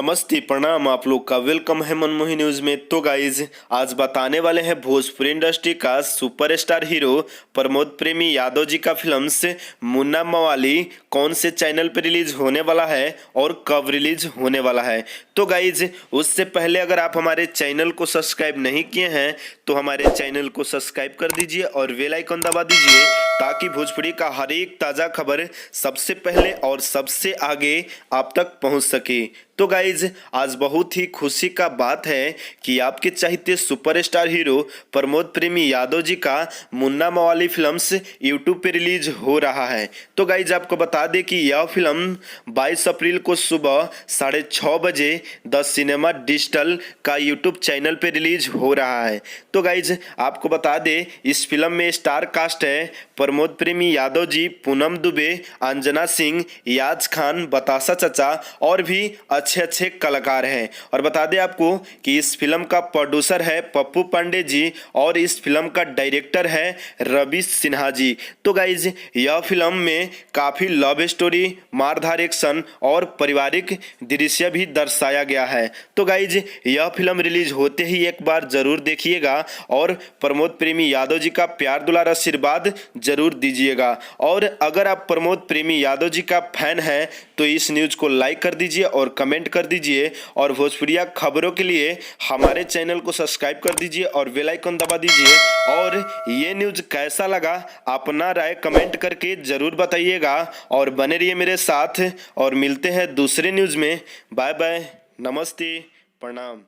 नमस्ते प्रणाम, आप लोग का वेलकम है मनमोही न्यूज में। तो गाइज आज बताने वाले हैं भोजपुरी इंडस्ट्री का सुपरस्टार हीरो प्रमोद प्रेमी यादव जी का फिल्म से मुन्ना मवाली कौन से चैनल पर रिलीज होने वाला है और कब रिलीज होने वाला है। तो गाइज उससे पहले अगर आप हमारे चैनल को सब्सक्राइब नहीं किए हैं तो हमारे चैनल को सब्सक्राइब कर दीजिए और बेल आइकन दबा दीजिए ताकि भोजपुरी का हर एक ताज़ा खबर सबसे पहले और सबसे आगे आप तक पहुंच सके। तो गाइज आज बहुत ही खुशी का बात है कि आपके चाहते सुपरस्टार हीरो प्रमोद प्रेमी यादव जी का मुन्ना मवाली फिल्म्स यूट्यूब पे रिलीज हो रहा है। तो गाइज आपको बता दें कि यह फिल्म 22 अप्रैल को सुबह 6:30 बजे द सिनेमा डिजिटल का यूट्यूब चैनल पे रिलीज हो रहा है। तो गाइज आपको बता दें इस फिल्म में स्टार कास्ट है प्रमोद प्रेमी यादव जी, पूनम दुबे, अंजना सिंह, याज खान, बतासा चचा और भी अच्छे कलाकार हैं। और बता दें आपको कि इस फिल्म का प्रोड्यूसर है पप्पू पांडे जी और इस फिल्म का डायरेक्टर है रवि सिन्हा जी। तो गाइज यह फिल्म में काफ़ी लव स्टोरी, मारधार एक्शन और पारिवारिक दृश्य भी दर्शाया गया है। तो गाइज यह फिल्म रिलीज होते ही एक बार जरूर देखिएगा और प्रमोद प्रेमी यादव जी का प्यार दुलार आशीर्वाद जरूर दीजिएगा। और अगर आप प्रमोद प्रेमी यादव जी का फैन हैं तो इस न्यूज़ को लाइक कर दीजिए और कमेंट कर दीजिए और भोजपुरिया खबरों के लिए हमारे चैनल को सब्सक्राइब कर दीजिए और बेल आइकन दबा दीजिए। और ये न्यूज़ कैसा लगा अपना राय कमेंट करके ज़रूर बताइएगा और बने रहिए मेरे साथ और मिलते हैं दूसरे न्यूज़ में। बाय बाय, नमस्ते, प्रणाम।